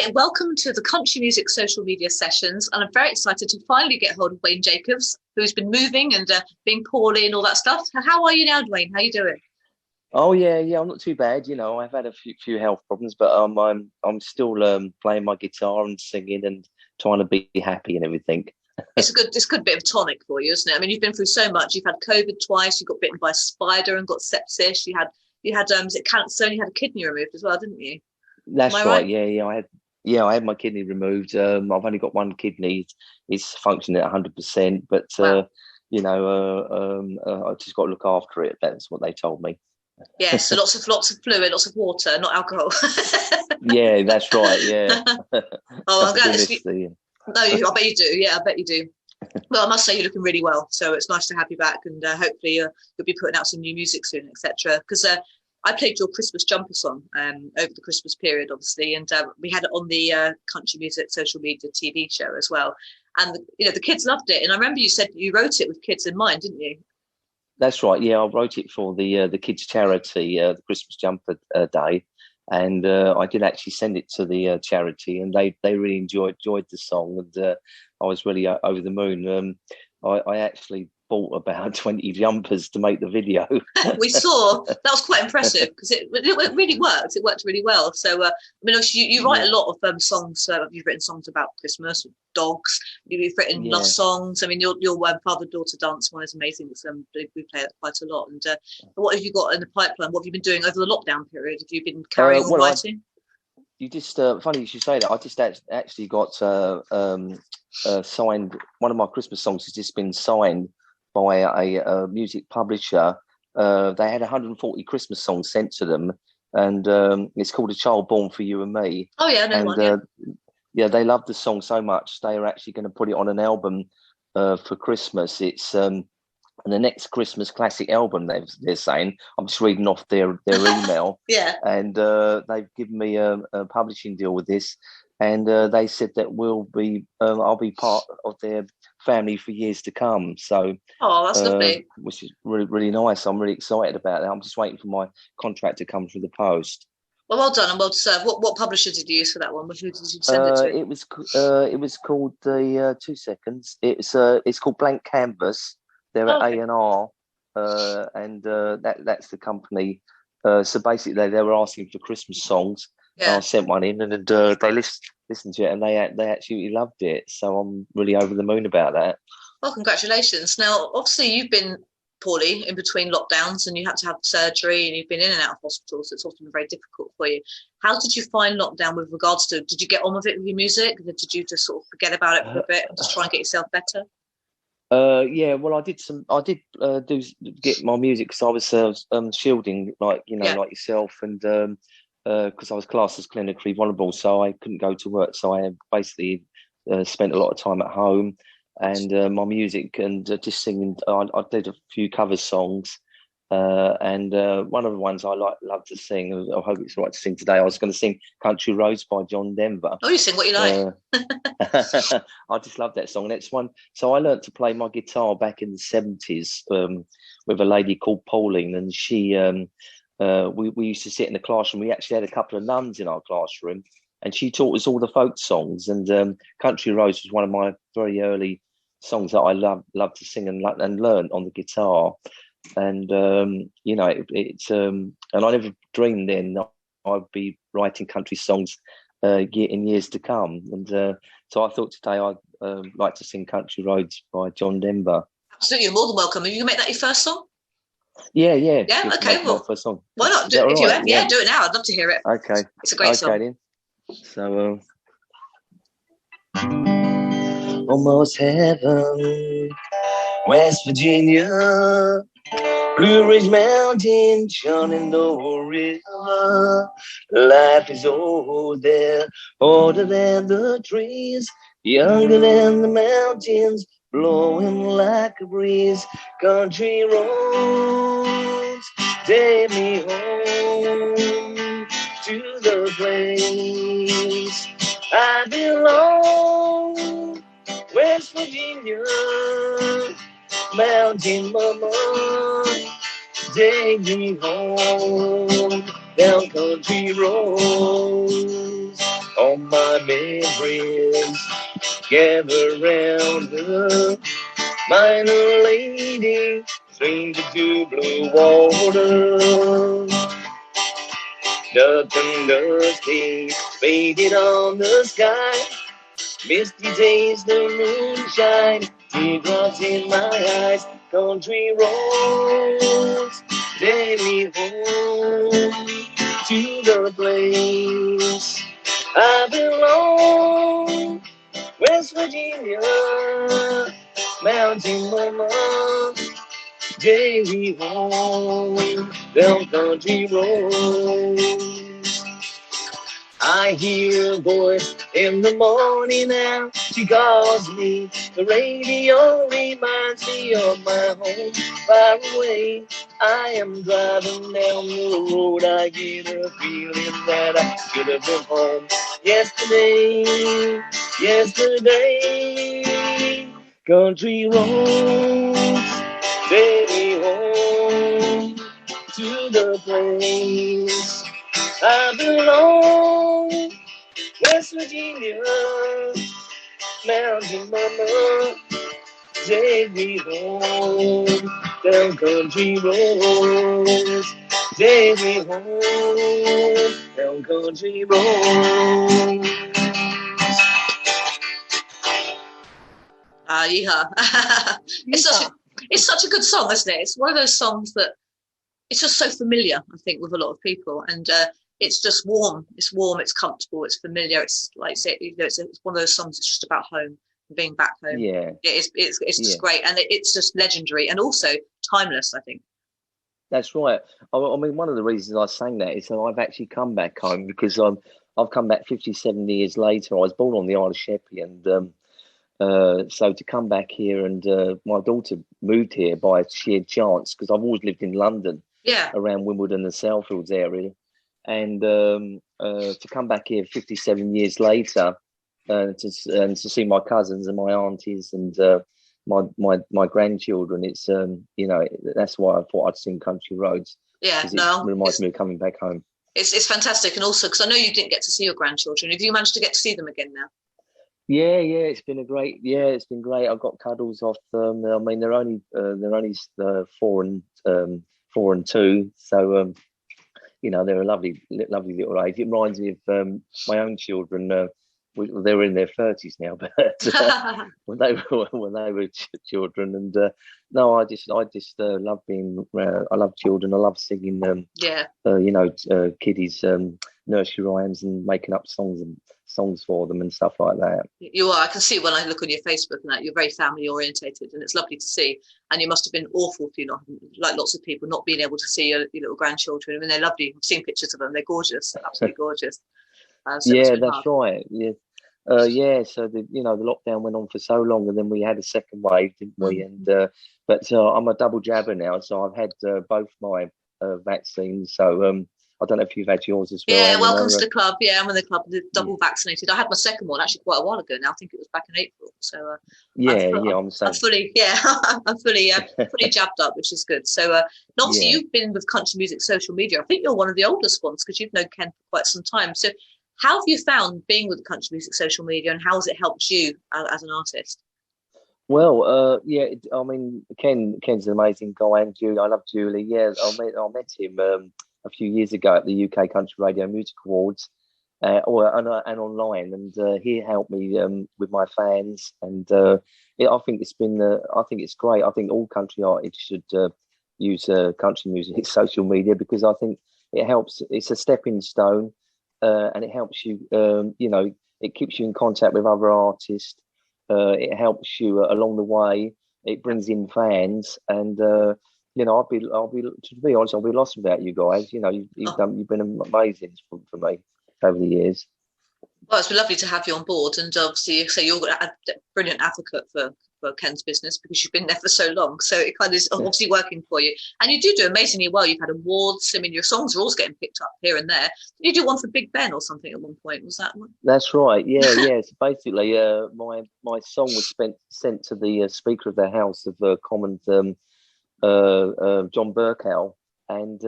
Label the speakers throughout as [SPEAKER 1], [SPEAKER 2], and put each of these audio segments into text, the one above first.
[SPEAKER 1] Right, welcome to the Country Music social media sessions, and I'm very excited to finally get hold of Dwayne Jacobs, who's been moving and being poorly and all that stuff. How are you now, Dwayne? How are you doing?
[SPEAKER 2] Oh yeah, I'm not too bad. I've had a few health problems, but I'm still playing my guitar and singing and trying to be happy and everything.
[SPEAKER 1] It's a good bit of tonic for you, isn't it? I mean, you've been through so much. You've had COVID twice. You got bitten by a spider and got sepsis. You had is it cancer? And you had a kidney removed as well, didn't you? Am
[SPEAKER 2] That's
[SPEAKER 1] I
[SPEAKER 2] right.
[SPEAKER 1] right?
[SPEAKER 2] I had my kidney removed. I've only got one kidney. It's functioning at 100%, but
[SPEAKER 1] Wow.
[SPEAKER 2] I just got to look after it. That's what they told me.
[SPEAKER 1] Yes, so lots of fluid, lots of water, not alcohol.
[SPEAKER 2] Yeah, that's right. Yeah,
[SPEAKER 1] Oh, I'm
[SPEAKER 2] I've
[SPEAKER 1] glad
[SPEAKER 2] been
[SPEAKER 1] it's,
[SPEAKER 2] this.
[SPEAKER 1] no, I bet you do. Yeah, I bet you do. Well, I must say you're looking really well, so it's nice to have you back, and hopefully you'll be putting out some new music soon, etc. Because I played your Christmas jumper song over the Christmas period, obviously, and we had it on the Country Music social media TV show as well. And the kids loved it, and I remember you said you wrote it with kids in mind, didn't you?
[SPEAKER 2] That's right. Yeah, I wrote it for the kids' charity, the Christmas Jumper Day, and I did actually send it to the charity, and they really enjoyed the song, and I was really over the moon. I actually bought about 20 jumpers to make the video.
[SPEAKER 1] We saw that was quite impressive because it really worked. It worked really well. So I mean, obviously you write
[SPEAKER 2] Yeah,
[SPEAKER 1] a lot of songs. You've written songs about Christmas, dogs. You've written love
[SPEAKER 2] yeah.
[SPEAKER 1] songs. I mean, your father daughter dance one is amazing. It's, we play it quite a lot. And what have you got in the pipeline? What have you been doing over the lockdown period? Have you been carrying on
[SPEAKER 2] Well,
[SPEAKER 1] writing?
[SPEAKER 2] you just funny you should say that. I just actually got signed. One of my Christmas songs has just been signed by a music publisher. They had 140 Christmas songs sent to them, and it's called "A Child Born for You and Me."
[SPEAKER 1] Oh yeah, I know
[SPEAKER 2] And
[SPEAKER 1] one. Yeah.
[SPEAKER 2] yeah, they loved the song so much they are actually going to put it on an album for Christmas. It's the next Christmas classic album. They're saying. I'm just reading off their email,
[SPEAKER 1] Yeah.
[SPEAKER 2] and they've given me a publishing deal with this, and they said that I'll be part of their family for years to come. So,
[SPEAKER 1] Oh, that's lovely.
[SPEAKER 2] which is really nice. I'm really excited about that. I'm just waiting for my contract to come through the post.
[SPEAKER 1] Well done and well deserved. What publisher did you use for that one? Who did you send it to?
[SPEAKER 2] It was called the 2 seconds. It's called Blank Canvas. They're
[SPEAKER 1] Oh,
[SPEAKER 2] at
[SPEAKER 1] okay.
[SPEAKER 2] A&R, and that's the company. So basically, they were asking for Christmas songs. I
[SPEAKER 1] Yeah.
[SPEAKER 2] sent one in, and they listened to it, and they absolutely loved it. So I'm really over the moon about that.
[SPEAKER 1] Well, congratulations. Now, obviously, you've been poorly in between lockdowns and you had to have surgery and you've been in and out of hospitals. It's often very difficult for you. How did you find lockdown with regards to, did you get on with it with your music? Did you just sort of forget about it for a bit and just try and get yourself better?
[SPEAKER 2] Yeah, well, I did get my music because I was shielding, like
[SPEAKER 1] Yeah.
[SPEAKER 2] like yourself, and because I was classed as clinically vulnerable, so I couldn't go to work. So I basically spent a lot of time at home, and my music and just singing. I did a few cover songs, and one of the ones I love to sing. I hope it's right to sing today. I was going to sing "Country Roads" by John Denver.
[SPEAKER 1] Oh, you sing what you like.
[SPEAKER 2] Uh, I just love that song. That's one. So I learned to play my guitar back in the 70s with a lady called Pauline, and we used to sit in the classroom. We actually had a couple of nuns in our classroom, and she taught us all the folk songs. And "Country Roads" was one of my very early songs that I love to sing and learn on the guitar. And it's and I never dreamed then that I'd be writing country songs in years to come. And so I thought today I'd like to sing "Country Roads" by John Denver.
[SPEAKER 1] Absolutely, you're more than welcome. Are you going to make that your first song?
[SPEAKER 2] Yeah.
[SPEAKER 1] Yeah,
[SPEAKER 2] Just
[SPEAKER 1] okay,
[SPEAKER 2] my
[SPEAKER 1] well,
[SPEAKER 2] first song.
[SPEAKER 1] why not?
[SPEAKER 2] Is that all
[SPEAKER 1] If you
[SPEAKER 2] right?
[SPEAKER 1] have,
[SPEAKER 2] Yeah.
[SPEAKER 1] yeah, do it now. I'd love to hear it.
[SPEAKER 2] Okay.
[SPEAKER 1] It's a great
[SPEAKER 2] Okay
[SPEAKER 1] song.
[SPEAKER 2] then. So almost heaven, West Virginia, Blue Ridge Mountain, Shenandoah River. Life is old there, older than the trees, younger than the mountains, blowing like a breeze. Country roads take me home to the place I belong. West Virginia, Mountain Mama, take me home down country roads. All my memories gather round her. Minor lady, stranger to blue water. Nothing dusty, faded on the sky. Misty days, the moonshine, teardrops in my eyes. Country roads, take me home to the place I belong. West Virginia, Mountain Mama, take me home down country roads. I hear a voice in the morning now. She calls me. The radio reminds me of my home far away. I am driving down the road. I get a feeling that I should have been home yesterday. Yesterday. Country roads, take me home to the place I belong. West Virginia, Mountain Mama, take me home down country roads. Take me home down country roads.
[SPEAKER 1] Yeah. It's such a good song, isn't it? It's one of those songs that it's just so familiar, I think, with a lot of people, and it's just warm. It's warm. It's comfortable. It's familiar. It's like I say, it's one of those songs that's just about home, being back home.
[SPEAKER 2] Yeah,
[SPEAKER 1] it's just great, and it's just legendary and also timeless, I think.
[SPEAKER 2] That's right. I mean, one of the reasons I sang that is that I've actually come back home because I've come back 57 years later. I was born on the Isle of Sheppey, and so to come back here, and my daughter moved here by sheer chance because I've always lived in London, around Wimbledon and Southfields area, and to come back here 57 years later, to see my cousins and my aunties and my grandchildren, it's that's why I thought I'd sing Country Roads.
[SPEAKER 1] Yeah,
[SPEAKER 2] it reminds me of coming back home.
[SPEAKER 1] It's fantastic, and also because I know you didn't get to see your grandchildren. Have you managed to get to see them again now?
[SPEAKER 2] Yeah, it's been great. I've got cuddles off them. I mean, they're only 4 and 2, so they're a lovely little age. It reminds me of my own children. They were in their 30s now, but when they were children, and no, I just love being. I love children. I love singing them. Kiddies nursery rhymes and making up songs for them and stuff like that.
[SPEAKER 1] You are. I can see when I look on your Facebook and that you're very family orientated, and it's lovely to see. And you must have been awful for like lots of people, not being able to see your little grandchildren. I mean, they're lovely. I've seen pictures of them. They're gorgeous, absolutely gorgeous.
[SPEAKER 2] So that's right. Yeah. So the lockdown went on for so long, and then we had a second wave, didn't we? And but I'm a double jabber now, so I've had both my vaccines. So I don't know if you've had yours as well.
[SPEAKER 1] Yeah, welcome to the club. Yeah, I'm in the club. Double vaccinated. I had my second one actually quite a while ago now. I think it was back in April. So I'm fully fully jabbed up, which is good. So obviously you've been with country music social media. I think you're one of the oldest ones because you've known Ken for quite some time. So how have you found being with country music social media, and how has it helped you as an artist?
[SPEAKER 2] Well, I mean, Ken's an amazing guy, and Julie, I love Julie. Yeah, I met him a few years ago at the UK Country Radio Music Awards, and online, and he helped me with my fans, and I think it's great. I think all country artists should use country music social media because I think it helps. It's a stepping stone. And it helps you, it keeps you in contact with other artists. It helps you along the way. It brings in fans, and I'll be to be honest, I'll be lost without you guys. You've been amazing for me over the years.
[SPEAKER 1] Well, it's been lovely to have you on board, and obviously, so you're a brilliant advocate for Ken's business because you've been there for so long. So it kind of is obviously working for you, and you do amazingly well. You've had awards. I mean, your songs are always getting picked up here and there. Did you do one for Big Ben or something at one point? Was that one?
[SPEAKER 2] That's right. Yeah. So basically, my song was sent to the Speaker of the House of Commons, John Bercow, and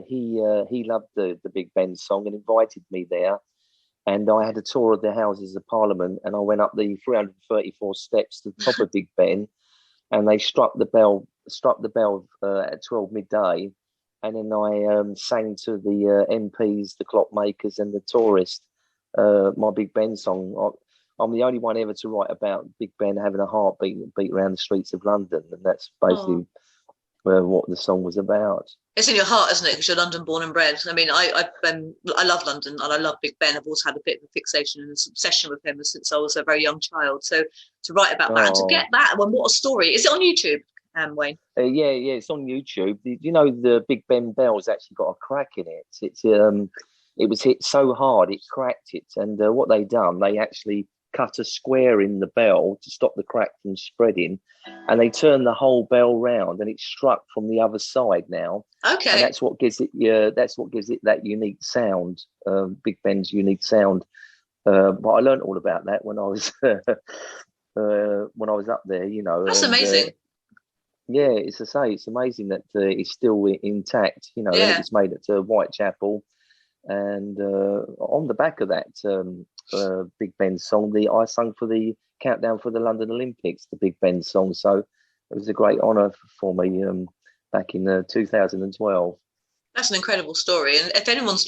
[SPEAKER 2] he loved the Big Ben song and invited me there. and I had a tour of the Houses of Parliament, and I went up the 334 steps to the top of Big Ben, and they struck the bell at 12 midday, and then I sang to the MPs, the clockmakers, and the tourists my Big Ben song. I'm the only one ever to write about Big Ben having a heartbeat beat around the streets of London, and that's basically what the song was about.
[SPEAKER 1] It's in your heart, isn't it? Because you're London born and bred. I mean, I love London and I love Big Ben. I've always had a bit of a fixation and an obsession with him since I was a very young child. So to write about that and to get that, well, what a story! Is it on YouTube, Wayne?
[SPEAKER 2] Yeah, it's on YouTube. You know, the Big Ben bell's actually got a crack in it. It was hit so hard it cracked it, and what they done, they actually cut a square in the bell to stop the crack from spreading, and they turned the whole bell round, and it struck from the other side now.
[SPEAKER 1] Okay,
[SPEAKER 2] and that's what gives it. That's what gives it that unique sound. Big Ben's unique sound. But I learned all about that when I was up there. You know,
[SPEAKER 1] that's amazing.
[SPEAKER 2] Yeah, it's to say it's amazing that it's still intact. You know, it's made it to Whitechapel, and on the back of that Big Ben song, I sung for the countdown for the London Olympics, the Big Ben song. So it was a great honour for me back in 2012.
[SPEAKER 1] That's an incredible story, and if anyone's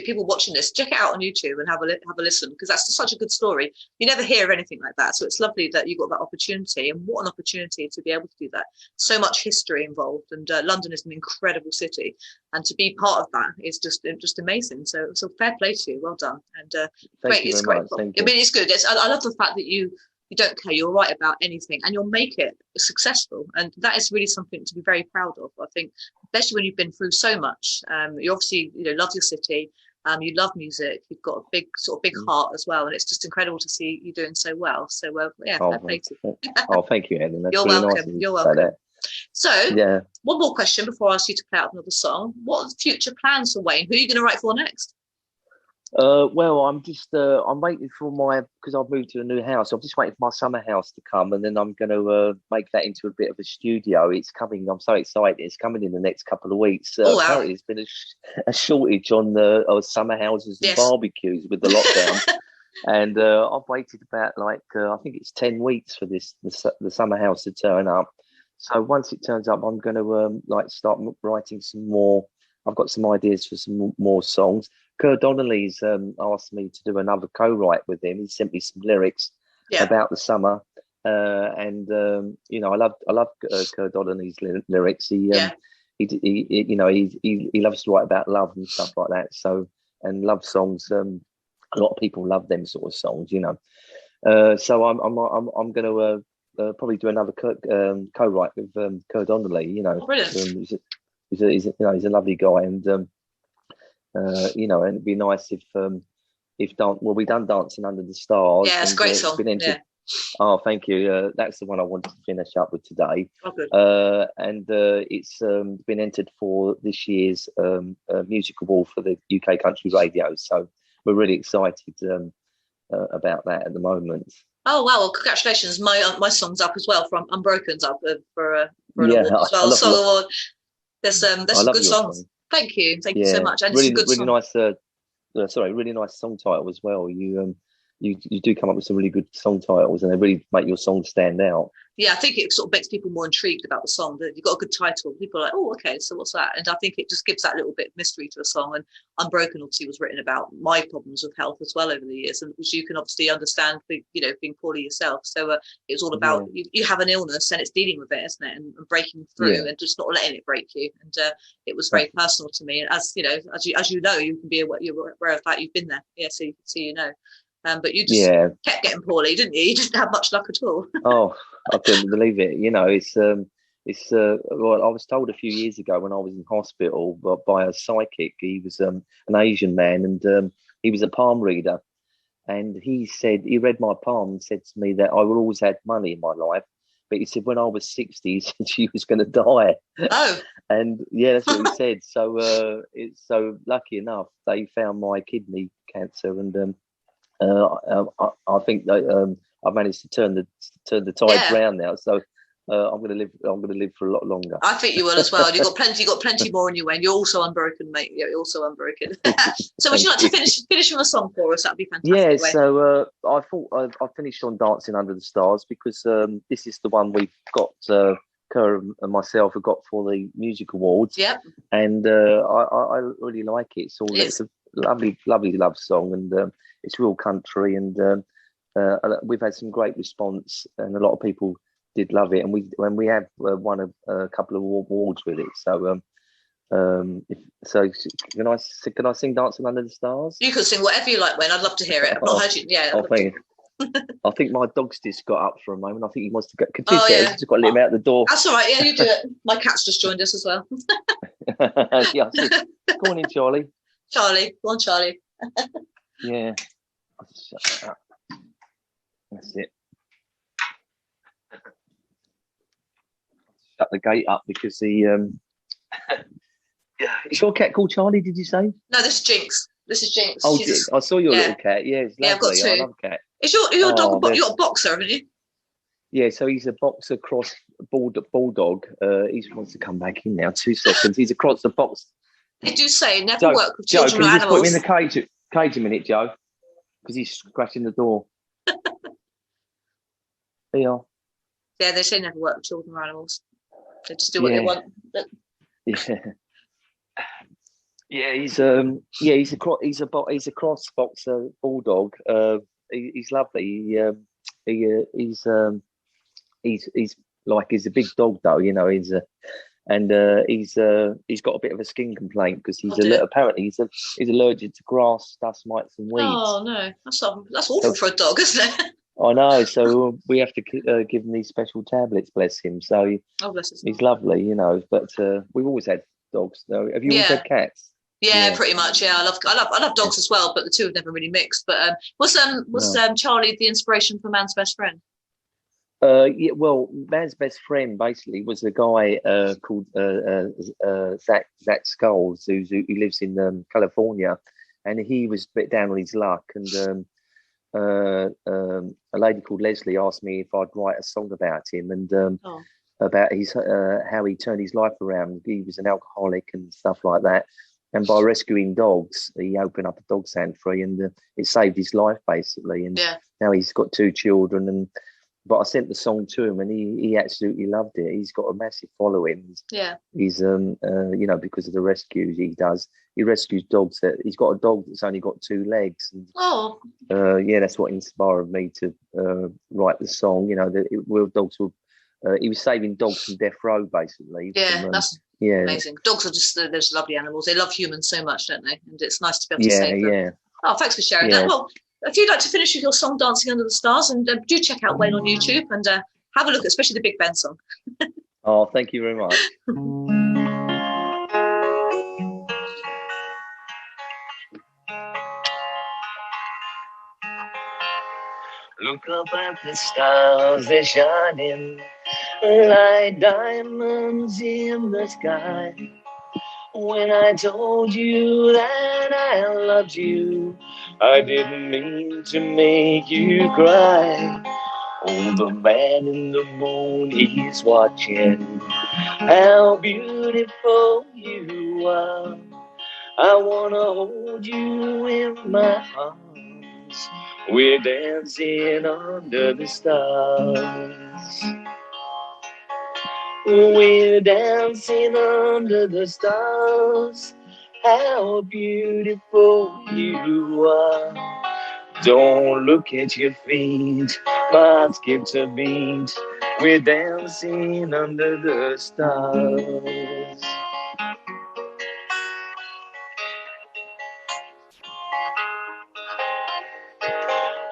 [SPEAKER 1] people watching this, check it out on YouTube and have a listen, because that's such a good story. You never hear of anything like that, so it's lovely that you got that opportunity, and what an opportunity to be able to do that. So much history involved, and London is an incredible city, and to be part of that is just amazing. So fair play to you, well done, and great. It's great. I mean, it's good. I love the fact that you don't care. You'll write about anything and you'll make it successful. And that is really something to be very proud of, I think, especially when you've been through so much. You obviously, love your city. You love music. You've got a big heart as well. And it's just incredible to see you doing so well. So, fair play to you.
[SPEAKER 2] Thank you, Ellen. That's
[SPEAKER 1] You're
[SPEAKER 2] really
[SPEAKER 1] welcome.
[SPEAKER 2] Nice.
[SPEAKER 1] You're welcome. So, one more question before I ask you to play out another song. What are the future plans for Wayne? Who are you going to write for next?
[SPEAKER 2] Well, I'm waiting for because I've moved to a new house. I'm just waiting for my summer house to come, and then I'm going to make that into a bit of a studio. It's coming. I'm so excited. It's coming in the next couple of weeks.
[SPEAKER 1] Wow.
[SPEAKER 2] Apparently, there's been a shortage on the summer houses and barbecues with the lockdown. And I've waited about I think it's 10 weeks for the summer house to turn up. So once it turns up, I'm going to start writing some more. I've got some ideas for some more songs. Kerr Donnelly's asked me to do another co-write with him. He sent me some lyrics about the summer, and I love Kerr Donnelly's lyrics. He loves to write about love and stuff like that. So, and love songs. A lot of people love them sort of songs, So I'm going to probably do another co-write with Kerr Donnelly.
[SPEAKER 1] Brilliant.
[SPEAKER 2] He's a lovely guy, and and it'd be nice if we done Dancing Under the Stars.
[SPEAKER 1] Yeah, it's a great song.
[SPEAKER 2] Oh, thank you. That's the one I wanted to finish up with today.
[SPEAKER 1] Oh, good.
[SPEAKER 2] And it's been entered for this year's music award for the UK Country Radio. So we're really excited about that at the moment.
[SPEAKER 1] Oh wow! Well, congratulations. My song's up as well. From Unbroken's up for an award as well. Song award. There's some good songs. Thank you so much. And
[SPEAKER 2] really,
[SPEAKER 1] really
[SPEAKER 2] nice. Really nice song title as well. You do come up with some really good song titles, and they really make your song stand out.
[SPEAKER 1] Yeah, I think it sort of makes people more intrigued about the song. You've got a good title. People are like, oh, okay, so what's that? And I think it just gives that little bit of mystery to a song. And Unbroken obviously was written about my problems with health as well over the years, and which you can obviously understand, being poorly yourself. So it's all about you have an illness and it's dealing with it, isn't it? And breaking through and just not letting it break you. And it was very personal to me. And as you know, you can be aware of that. You've been there, so you can see, but you just kept getting poorly, didn't you? You didn't have much luck at all.
[SPEAKER 2] Oh, I couldn't believe it. Well, I was told a few years ago when I was in hospital by a psychic. He was an Asian man, and he was a palm reader. And he said, he read my palm and said to me that I will always have money in my life. But he said, when I was 60, he said she was going to die.
[SPEAKER 1] Oh.
[SPEAKER 2] And that's what he said. So it's so lucky enough, they found my kidney cancer, and I think that I've managed to turn the tide round now. So I'm gonna live. I'm gonna live for a lot longer.
[SPEAKER 1] I think you will as well. You've got plenty. You've got plenty more in you, Wayne. You're also unbroken, mate. You're also unbroken. So, would you like to finish with a song for us? That'd be fantastic.
[SPEAKER 2] Yeah.
[SPEAKER 1] Wayne.
[SPEAKER 2] So I thought I finished on Dancing Under the Stars because this is the one we've got. Kerr and myself have got for the music awards.
[SPEAKER 1] Yep.
[SPEAKER 2] And I really like it. It's a lovely love song, and it's real country, and we've had some great response, and a lot of people did love it, and we have won a couple of awards with it. So can I sing Dancing Under the Stars?
[SPEAKER 1] You can sing whatever you like, Wayne. I'd love to hear it. I've not heard you. Yeah.
[SPEAKER 2] I think my dog's just got up for a moment. I think he wants to go. Just got to let him out the door.
[SPEAKER 1] That's all right. Yeah, you do it. My cat's just joined us as well.
[SPEAKER 2] Yeah. Go on in, Charlie.
[SPEAKER 1] Charlie, go on, Charlie.
[SPEAKER 2] Yeah. Shut up. That's it. Shut the gate up because the yeah. Is your cat called Charlie? Did you say?
[SPEAKER 1] No, this is Jinx. This is Jinx.
[SPEAKER 2] Oh, I saw your little cat. Yeah, it's lovely.
[SPEAKER 1] Yeah, I've got two.
[SPEAKER 2] I love cat.
[SPEAKER 1] Is your dog? You got a boxer, haven't you?
[SPEAKER 2] Yeah, so he's a boxer cross bulldog. He wants to come back in now. 2 seconds. He's across the box.
[SPEAKER 1] They do say never work with children or animals.
[SPEAKER 2] Joe, can you just put him in the cage a minute, Joe? Because he's scratching the door. There you are.
[SPEAKER 1] Yeah, they say never work with children or animals. They just do what they want.
[SPEAKER 2] Yeah. Yeah, he's a cross boxer bulldog. He's lovely. He's a big dog though, you know. He's got a bit of a skin complaint because apparently he's allergic to grass, dust mites, and weeds.
[SPEAKER 1] Oh no, that's awful for a dog, isn't it?
[SPEAKER 2] I know. So we have to give him these special tablets. Bless him. So he's lovely, you know. But we've always had dogs though. Have you always had cats?
[SPEAKER 1] Yeah, pretty much. Yeah, I love dogs as well, but the two have never really mixed. But was Charlie the inspiration for Man's Best Friend?
[SPEAKER 2] Yeah, well, Man's Best Friend basically was a guy called Zach Skulls, who lives in California, and he was a bit down on his luck, and a lady called Leslie asked me if I'd write a song about him and about his how he turned his life around. He was an alcoholic and stuff like that. And by rescuing dogs, he opened up a dog sanctuary, and it saved his life basically. And now he's got 2 children. But I sent the song to him, and he absolutely loved it. He's got a massive following.
[SPEAKER 1] Yeah,
[SPEAKER 2] he's you know, because of the rescues he does. He rescues dogs he's got a dog that's only got 2 legs. And, yeah, that's what inspired me to write the song. You know, he was saving dogs from death row basically.
[SPEAKER 1] Yeah, that's. Yeah. Amazing. Dogs are just those lovely animals. They love humans so much, don't they? And it's nice to be able to save them. Yeah. Oh, thanks for sharing that. Well, if you'd like to finish with your song Dancing Under the Stars, and do check out Wayne on YouTube and have a look, especially the Big Ben song.
[SPEAKER 2] Oh, thank you very much. Look up at the stars, they're shining like diamonds in the sky. When I told you that I loved you, I didn't mean to make you cry. Oh, the man in the moon, he's watching how beautiful you are. I wanna hold you in my arms. We're dancing under the stars. We're dancing under the stars. How beautiful you are. Don't look at your feet, my heart skips a beat. We're dancing under the stars.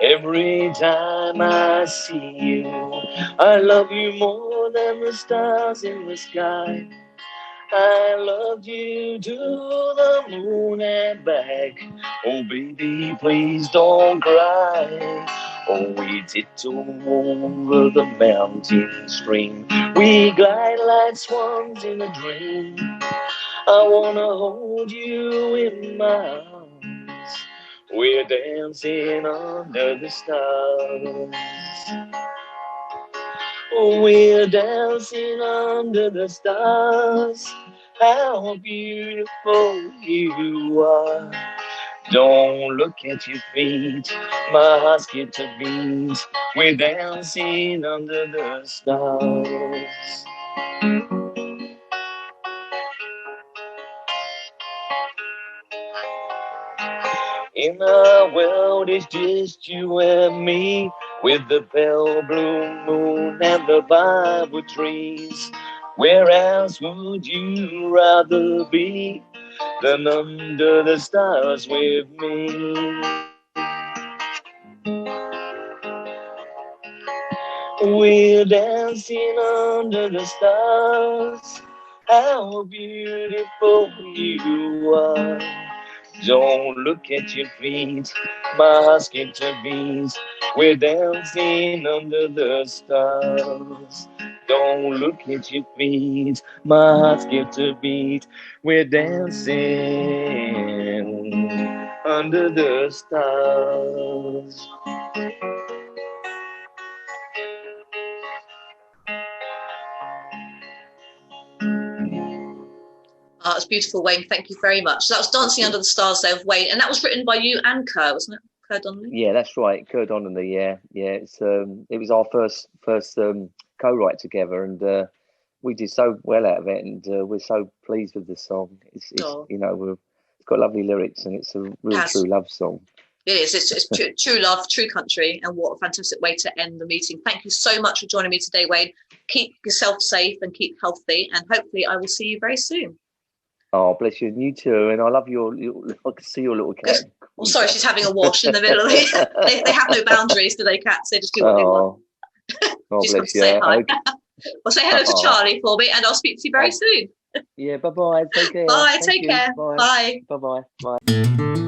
[SPEAKER 2] Every time I see you, I love you more than the stars in the sky. I loved you to the moon and back. Oh, baby, please don't cry. Oh, we tiptoe over the mountain stream. We glide like swans in a dream. I wanna hold you in my arms. We're dancing under the stars. We're dancing under the stars. How beautiful you are. Don't look at your feet, my heart skipped a beat. We're dancing under the stars. In a world, it's just you and me, with the pale blue moon and the Bible trees. Where else would you rather be than under the stars with me? We're dancing under the stars. How beautiful you are. Don't look at your feet, my heart skipped a beat. We're dancing under the stars. Don't look at your feet, my heart skipped a beat. We're dancing under the stars.
[SPEAKER 1] Oh, it's beautiful, Wayne. Thank you very much. So that was Dancing Under the Stars there of Wayne, and that was written by you and Kerr, wasn't it? Kerr Donnelly?
[SPEAKER 2] Yeah, that's right. Kerr Donnelly, yeah. It was our first co-write together, and we did so well out of it, and we're so pleased with the song. It's it's got lovely lyrics, and it's a real true love song.
[SPEAKER 1] It is. It's true love, true country, and what a fantastic way to end the meeting. Thank you so much for joining me today, Wayne. Keep yourself safe and keep healthy, and hopefully I will see you very soon.
[SPEAKER 2] Oh, bless you, and you too. And I love your. I can see your little cat.
[SPEAKER 1] Well, sorry, she's having a wash in the middle of it. They have no boundaries, do they, cats? They just do what they want.
[SPEAKER 2] Oh,
[SPEAKER 1] She's
[SPEAKER 2] bless
[SPEAKER 1] to say hi.
[SPEAKER 2] Okay.
[SPEAKER 1] Well, say hello to Charlie for me, and I'll speak to you very soon.
[SPEAKER 2] Yeah, bye-bye. Take care.
[SPEAKER 1] Bye. Take care.
[SPEAKER 2] Bye.
[SPEAKER 1] Bye.
[SPEAKER 2] Bye-bye. Bye.